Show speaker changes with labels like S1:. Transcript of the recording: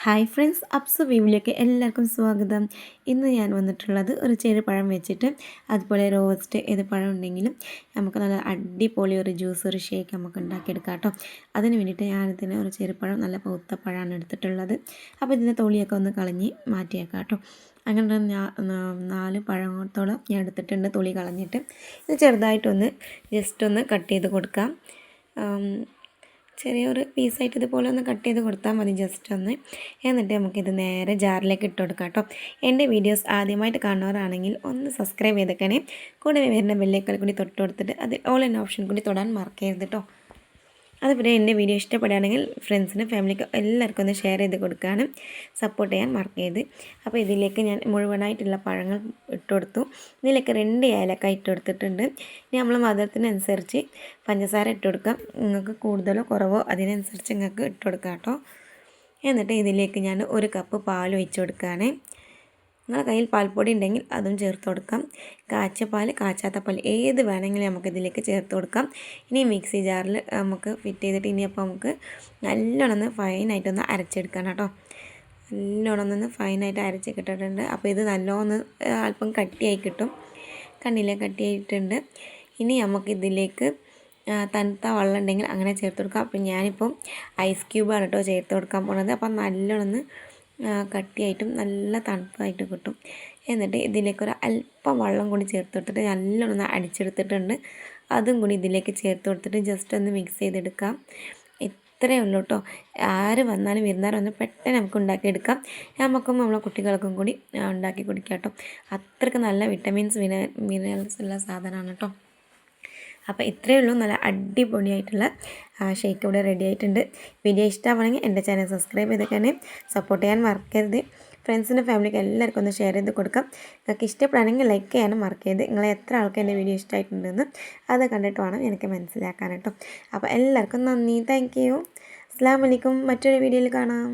S1: Hi friends, അപ്സു വീവിലേക്ക് എല്ലാവർക്കും സ്വാഗതം. ഇന്ന് ഞാൻ വന്നിട്ടുള്ളത് ഒരു ചെറുപഴം വെച്ചിട്ട് അതുപോലെ റോസ്റ്റ് ഏത് പഴം ഉണ്ടെങ്കിലും നമുക്ക് നല്ല അടിപൊളി ഒരു ജ്യൂസ് ഒരു ഷേക്ക് നമുക്ക് ഉണ്ടാക്കിയെടുക്കാം കേട്ടോ. അതിന് വേണ്ടിയിട്ട് ഞാനിതിന് ഒരു ചെറുപഴം നല്ല പൗത്ത പഴമാണ് എടുത്തിട്ടുള്ളത്. അപ്പോൾ ഇതിൻ്റെ തൊലിയൊക്കെ ഒന്ന് കളഞ്ഞ് മാറ്റിയേക്കാം കേട്ടോ. അങ്ങനെ 4 പഴത്തോളം ഞാൻ എടുത്തിട്ടുണ്ട് തൊലി കളഞ്ഞിട്ട്. ഇത് ചെറുതായിട്ടൊന്ന് ജസ്റ്റ് ഒന്ന് കട്ട് ചെയ്ത് കൊടുക്കാം. ചെറിയൊരു പീസായിട്ട് ഇതുപോലെ ഒന്ന് കട്ട് ചെയ്ത് കൊടുത്താൽ മതി ജസ്റ്റ് ഒന്ന്. എന്നിട്ട് നമുക്കിത് നേരെ ജാറിലേക്ക് ഇട്ട് കൊടുക്കാം കേട്ടോ. എൻ്റെ വീഡിയോസ് ആദ്യമായിട്ട് കാണുന്നവരാണെങ്കിൽ ഒന്ന് സബ്സ്ക്രൈബ് ചെയ്തേക്കണേ. കൂടെ വരുന്ന ബെല്ലൈക്കൺ കൂടി തൊട്ട് കൊടുത്തിട്ട് അത് ഓൾ എന്ന ഓപ്ഷൻ കൂടി തൊടാൻ മറക്കരുത് കേട്ടോ. അതുപോലെ എൻ്റെ വീഡിയോ ഇഷ്ടപ്പെടുകയാണെങ്കിൽ ഫ്രണ്ട്സിന് ഫാമിലിക്ക് എല്ലാവർക്കും ഒന്ന് ഷെയർ ചെയ്ത് കൊടുക്കുകയാണ്, സപ്പോർട്ട് ചെയ്യാൻ മറക്കരുത്. അപ്പോൾ ഇതിലേക്ക് ഞാൻ മുഴുവനായിട്ടുള്ള പഴങ്ങൾ ഇട്ട് കൊടുത്തു. ഇതിലേക്ക് 2 ഏലക്കായ ഇട്ട് കൊടുത്തിട്ടുണ്ട്. ഇനി നമ്മൾ മധുരത്തിനനുസരിച്ച് പഞ്ചസാര ഇട്ട് കൊടുക്കാം. നിങ്ങൾക്ക് കൂടുതലോ കുറവോ അതിനനുസരിച്ച് നിങ്ങൾക്ക് ഇട്ട് കൊടുക്കാം കേട്ടോ. എന്നിട്ട് ഇതിലേക്ക് ഞാൻ 1 കപ്പ് പാൽ ഒഴിച്ച് കൊടുക്കുകയാണ്. നിങ്ങളുടെ കയ്യിൽ പാൽപ്പൊടി ഉണ്ടെങ്കിൽ അതും ചേർത്ത് കൊടുക്കാം. കാച്ചിയ പാൽ, കാച്ചാത്ത പാൽ ഏത് വേണമെങ്കിലും നമുക്കിതിലേക്ക് ചേർത്ത് കൊടുക്കാം. ഇനി മിക്സി ജാറിൽ നമുക്ക് ഫിറ്റ് ചെയ്തിട്ട് ഇനിയപ്പോൾ നമുക്ക് നല്ലോണം ഫൈനായിട്ടൊന്ന് അരച്ചെടുക്കണം കേട്ടോ. നല്ലോണം ഫൈനായിട്ട് അരച്ച് കിട്ടിയിട്ടുണ്ട്. അപ്പോൾ ഇത് നല്ലോണം അല്പം കട്ടിയായി കിട്ടും. കണ്ണിലെ കട്ടിയായിട്ടുണ്ട്. ഇനി നമുക്കിതിലേക്ക് തണുത്ത വെള്ളം ഉണ്ടെങ്കിൽ അങ്ങനെ ചേർത്ത് കൊടുക്കാം. അപ്പോൾ ഞാനിപ്പം ഐസ് ക്യൂബാണ് കേട്ടോ ചേർത്ത് കൊടുക്കാൻ പോകുന്നത്. അപ്പം നല്ലോണം കട്ടിയായിട്ടും നല്ല തണുപ്പായിട്ടും കിട്ടും. എന്നിട്ട് ഇതിലേക്കൊരു അല്പം വെള്ളം കൂടി ചേർത്ത് കൊടുത്തിട്ട് നല്ലോണം അടിച്ചെടുത്തിട്ടുണ്ട്. അതും കൂടി ഇതിലേക്ക് ചേർത്ത് കൊടുത്തിട്ട് ജസ്റ്റ് ഒന്ന് മിക്സ് ചെയ്തെടുക്കാം. ഇത്രയേ ഉള്ളൂ കേട്ടോ. ആര് വന്നാലും വിരുന്നാർ വന്ന് പെട്ടെന്ന് നമുക്ക് ഉണ്ടാക്കിയെടുക്കാം. നമുക്കും നമ്മളെ കുട്ടികൾക്കും കൂടി ഉണ്ടാക്കി കുടിക്കാം കേട്ടോ. അത്രയ്ക്ക് നല്ല വിറ്റമിൻസ് മിനറൽസ് ഉള്ള സാധനമാണ് കേട്ടോ. അപ്പോൾ ഇത്രയേ ഉള്ളൂ. നല്ല അടിപൊളിയായിട്ടുള്ള ഷേക്ക് ഇവിടെ റെഡി ആയിട്ടുണ്ട്. വീഡിയോ ഇഷ്ടമാണെങ്കിൽ എൻ്റെ ചാനൽ സബ്സ്ക്രൈബ് ചെയ്തൊക്കെ സപ്പോർട്ട് ചെയ്യാൻ മറക്കരുത്. ഫ്രണ്ട്സിൻ്റെ ഫാമിലിക്ക് എല്ലാവർക്കും ഒന്ന് ഷെയർ ചെയ്ത് കൊടുക്കാം. നിങ്ങൾക്ക് ഇഷ്ടപ്പെടുകയാണെങ്കിൽ ലൈക്ക് ചെയ്യാനും മറക്കരുത്. നിങ്ങളെ എത്ര ആൾക്ക് എൻ്റെ വീഡിയോ ഇഷ്ടമായിട്ടുണ്ടെന്ന് അത് കണ്ടിട്ട് വേണം എനിക്ക് മനസ്സിലാക്കാൻ കേട്ടോ. അപ്പോൾ എല്ലാവർക്കും നന്ദി, താങ്ക് യു. അസ്സലാമു അലൈക്കും. മറ്റൊരു വീഡിയോയിൽ കാണാം.